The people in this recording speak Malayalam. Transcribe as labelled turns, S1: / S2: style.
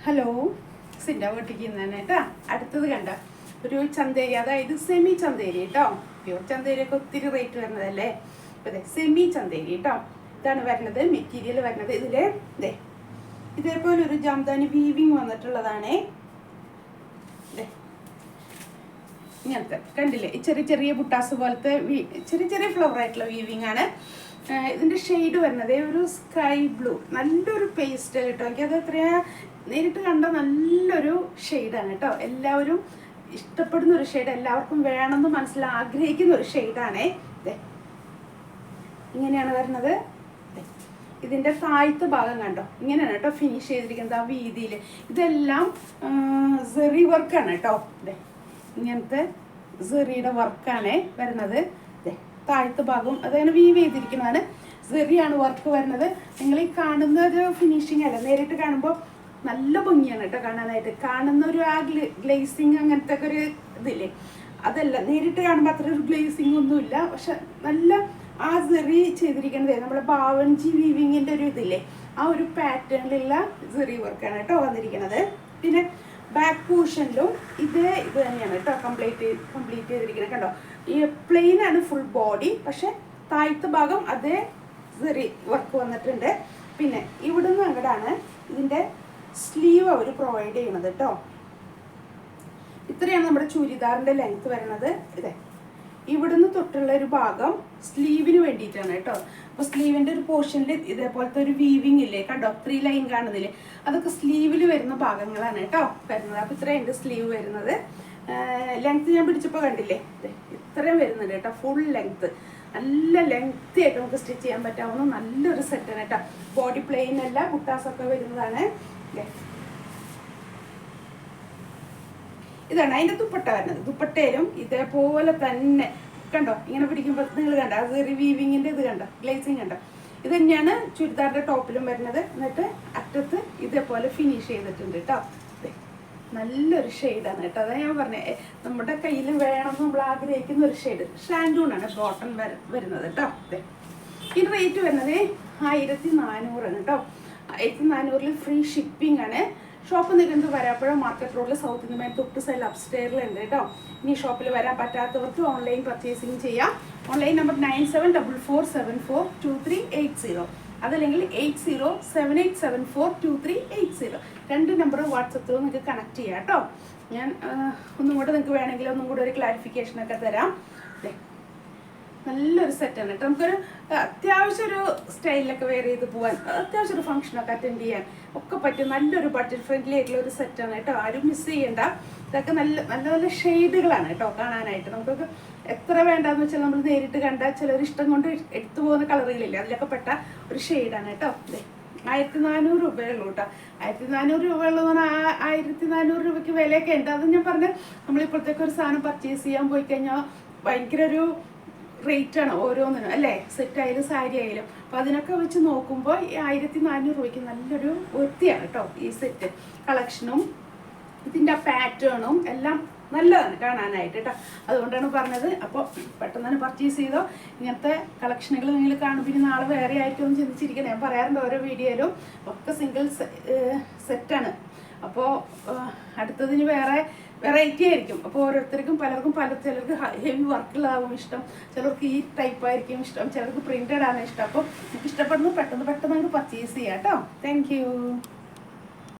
S1: ഹലോ, സിൻ്റെ വീട്ടിലേക്ക് ഇന്നാണ് കേട്ടോ. അടുത്തത് കണ്ട ഒരു ചന്തേരി, അതായത് സെമി ചന്തേരി കേട്ടോ. പ്യൂർ ചന്തേരിയൊക്കെ ഒത്തിരി റേറ്റ് വരുന്നതല്ലേ. അതെ, സെമി ചന്തേരി കേട്ടോ. ഇതാണ് വരുന്നത്, മെറ്റീരിയൽ വരുന്നത്. ഇതില് ഇതേപോലെ ഒരു ജാംദാനി വീവിങ് വന്നിട്ടുള്ളതാണേ. ഇങ്ങനത്തെ കണ്ടില്ലേ, ചെറിയ ചെറിയ ബുട്ടാസ് പോലത്തെ ചെറിയ ചെറിയ ഫ്ലവർ ആയിട്ടുള്ള വീവിങ് ആണ്. ഇതിന്റെ ഷെയ്ഡ് വരുന്നത് ഒരു സ്കൈ ബ്ലൂ, നല്ലൊരു പേസ്റ്റ് കേട്ടോ. എനിക്കത് എത്രയാ നേരിട്ട് കണ്ട നല്ലൊരു ഷെയ്ഡാണ് കേട്ടോ. എല്ലാവരും ഇഷ്ടപ്പെടുന്ന ഒരു ഷെയ്ഡ്, എല്ലാവർക്കും വേണമെന്ന് ആഗ്രഹിക്കുന്ന ഒരു ഷെയ്ഡാണേ. ഇങ്ങനെയാണ് വരുന്നത്. ഇതിന്റെ താഴത്തെ ഭാഗം കണ്ടോ, ഇങ്ങനെയാണ് കേട്ടോ ഫിനിഷ് ചെയ്തിരിക്കുന്നത് ആ വീതിയിൽ. ഇതെല്ലാം സെറി വർക്കാണ് കേട്ടോ. ഇങ്ങനത്തെ സെറിയുടെ വർക്കാണ് വരുന്നത്. താഴത്തെ ഭാഗം അതങ്ങനെ വീവ് ചെയ്തിരിക്കുന്നതാണ്. സെറിയാണ് വർക്ക് വരുന്നത്. നിങ്ങൾ ഈ കാണുന്ന ഒരു ഫിനിഷിങ് അല്ല, നേരിട്ട് കാണുമ്പോൾ നല്ല ഭംഗിയാണ് കേട്ടോ കാണാനായിട്ട്. കാണുന്ന ഒരു ആ ഗ്ലേസിങ് അങ്ങനത്തെ ഒക്കെ ഒരു ഇതില്ലേ, അതല്ല. നേരിട്ട് കാണുമ്പോൾ അത്ര ഒരു ഗ്ലേസിങ് ഒന്നുമില്ല, പക്ഷെ നല്ല ആ സെറി ചെയ്തിരിക്കുന്നത് നമ്മുടെ ബാവൻജി വീവിങ്ങിന്റെ ഒരു ഇതില്ലേ, ആ ഒരു പാറ്റേണിലുള്ള സെറി വർക്കാണ് കേട്ടോ വന്നിരിക്കുന്നത്. പിന്നെ ബാക്ക് പോർഷനിലും ഇത് തന്നെയാണ് കേട്ടോ കംപ്ലീറ്റ് ചെയ്തിരിക്കുന്നത്. കണ്ടോ, ഈ പ്ലെയിൻ ആണ് ഫുൾ ബോഡി, പക്ഷെ താഴത്തെ ഭാഗം അതേ സെറി വർക്ക് വന്നിട്ടുണ്ട്. പിന്നെ ഇവിടുന്ന് അങ്ങടാണ് ഇതിന്റെ സ്ലീവ് അവർ പ്രൊവൈഡ് ചെയ്യണത് കേട്ടോ. ഇത്രയാണ് നമ്മുടെ ചുരിദാറിന്റെ ലെങ്ത് വരുന്നത്. ഇവിടുന്ന് തൊട്ടുള്ള ഒരു ഭാഗം സ്ലീവിന് വേണ്ടിയിട്ടാണ് കേട്ടോ. അപ്പൊ സ്ലീവിന്റെ ഒരു പോർഷനിൽ ഇതേപോലത്തെ ഒരു വീവിങ് ഇല്ലേ, കണ്ടോ 3 ലൈൻ കാണുന്നില്ലേ, അതൊക്കെ സ്ലീവിൽ വരുന്ന ഭാഗങ്ങളാണ് കേട്ടോ വരുന്നത്. അപ്പൊ ഇത്രയുണ്ട് സ്ലീവ് വരുന്നത്. ലെങ്ത് ഞാൻ പിടിച്ചപ്പോൾ കണ്ടില്ലേ, ഇത്രയും വരുന്നുണ്ട് കേട്ടോ. ഫുൾ ലെങ്ത്, നല്ല ലെങ്ത് ആയിട്ട് നമുക്ക് സ്റ്റിച്ച് ചെയ്യാൻ പറ്റാവുന്ന നല്ലൊരു സെറ്റാണ് കേട്ടോ. ബോഡി പ്ലെയിൻ അല്ല, ബുട്ടാസൊക്കെ വരുന്നതാണ്. ഇതാണ് അതിന്റെ ദുപ്പട്ട വരുന്നത്. ദുപ്പട്ടയിലും ഇതേപോലെ തന്നെ കണ്ടോ, ഇങ്ങനെ പിടിക്കുമ്പോൾ നിങ്ങൾ കണ്ടോ അത് റിവീവിങ്ങിന്റെ ഇത് കണ്ടോ, ഗ്ലേസിങ് കണ്ടോ. ഇത് തന്നെയാണ് ചുരിദാറിന്റെ ടോപ്പിലും വരുന്നത്. എന്നിട്ട് അറ്റത്ത് ഇതേപോലെ ഫിനിഷ് ചെയ്തിട്ടുണ്ട് കേട്ടോ. നല്ലൊരു ഷെയ്ഡാണ് കേട്ടോ. അതാ ഞാൻ പറഞ്ഞത്, നമ്മുടെ കയ്യിൽ വേണം നമ്മൾ ആഗ്രഹിക്കുന്ന ഒരു ഷെയ്ഡ്. ഷാൻഡൂണാണ് ബോട്ടം വരുന്നത് കേട്ടോ. ഈ റേറ്റ് വരുന്നത് 1400 കേട്ടോ. 1400 ഫ്രീ ഷിപ്പിംഗ് ആണ്. ഷോപ്പ് നിൽക്കുന്നത് വരാപ്പുഴ മാർക്കറ്റ് റോഡിൽ സൗത്ത് ഇന്ത്യ തൊട്ട് സൈഡ് അപ്സ്റ്റെയറിലുണ്ട് കേട്ടോ. ഇനി ഷോപ്പിൽ വരാൻ പറ്റാത്തവർക്ക് ഓൺലൈൻ പർച്ചേസിങ് ചെയ്യാം. ഓൺലൈൻ നമ്പർ 9744742380, അതല്ലെങ്കിൽ 8078742380. 2 നമ്പർ വാട്സപ്പിൽ നിങ്ങൾക്ക് കണക്ട് ചെയ്യാം കേട്ടോ. ഞാൻ ഒന്നും കൂടെ നിങ്ങൾക്ക് വേണമെങ്കിൽ ഒന്നും കൂടെ ഒരു ക്ലാരിഫിക്കേഷനൊക്കെ തരാം. നല്ലൊരു സെറ്റാണ് കേട്ടോ. നമുക്കൊരു അത്യാവശ്യം ഒരു സ്റ്റൈലിലൊക്കെ വെയർ ചെയ്ത് പോകാൻ, അത്യാവശ്യം ഒരു ഫംഗ്ഷനൊക്കെ അറ്റൻഡ് ചെയ്യാൻ ഒക്കെ പറ്റും. നല്ലൊരു ബഡ്ജറ്റ് ഫ്രണ്ട്ലി ആയിട്ടുള്ള ഒരു സെറ്റാണ് കേട്ടോ. ആരും മിസ് ചെയ്യണ്ട. ഇതൊക്കെ നല്ല നല്ല നല്ല ഷെയ്ഡുകളാണ് കേട്ടോ കാണാനായിട്ട്. നമുക്കൊക്കെ എത്ര വേണ്ടാന്ന് വെച്ചാൽ നമ്മൾ നേരിട്ട് കണ്ടാൽ ചിലർ ഇഷ്ടം കൊണ്ട് എടുത്തു പോകുന്ന കളറുകളില്ലേ, അതിലൊക്കെ പെട്ട ഒരു ഷെയ്ഡാണ് കേട്ടോ. 1400 രൂപയുള്ളൂ കേട്ടോ. 1400 രൂപയുള്ളൂ എന്ന് പറഞ്ഞാൽ 1400 രൂപയ്ക്ക് വിലയൊക്കെ ഉണ്ട്. അത് ഞാൻ പറഞ്ഞ നമ്മളിപ്പോഴത്തേക്ക് ഒരു സാധനം പർച്ചേസ് ചെയ്യാൻ പോയി കഴിഞ്ഞാൽ ഭയങ്കര ഒരു റേറ്റ് ആണ് ഓരോന്നിനും അല്ലേ. സെറ്റ് ആയാലും സാരി ആയാലും. അപ്പം അതിനൊക്കെ വെച്ച് നോക്കുമ്പോൾ ഈ 1400 രൂപയ്ക്ക് നല്ലൊരു വൃത്തിയാണ് കേട്ടോ ഈ സെറ്റ്. കളക്ഷനും ഇതിൻ്റെ പാറ്റേണും എല്ലാം നല്ലതാണ് കാണാനായിട്ട് കേട്ടോ. അതുകൊണ്ടാണ് പറഞ്ഞത്. അപ്പോൾ പെട്ടെന്ന് തന്നെ പർച്ചേസ് ചെയ്തോ. ഇങ്ങനത്തെ കളക്ഷനുകൾ നിങ്ങൾ കാണും. പിന്നെ നാളെ വേറെ ആയിരിക്കും ചിന്തിച്ചിരിക്കുന്നത്. ഞാൻ പറയാറുണ്ട് ഓരോ വീഡിയോയിലും, ഒക്കെ സിംഗിൾ സെറ്റാണ്. അപ്പോൾ അടുത്തതിന് വേറെ വെറൈറ്റി ആയിരിക്കും. അപ്പോൾ ഓരോരുത്തർക്കും പലർക്കും ചിലർക്ക് ഹെവി വർക്കുള്ളതാവും ഇഷ്ടം, ചിലർക്ക് ഈ ടൈപ്പ് ആയിരിക്കും ഇഷ്ടം, ചിലർക്ക് പ്രിന്റഡ് ആണ് ഇഷ്ടം. അപ്പോൾ നമുക്ക് ഇഷ്ടപ്പെടുന്നത് പെട്ടെന്ന് നമുക്ക് പർച്ചേസ് ചെയ്യാം കേട്ടോ. താങ്ക്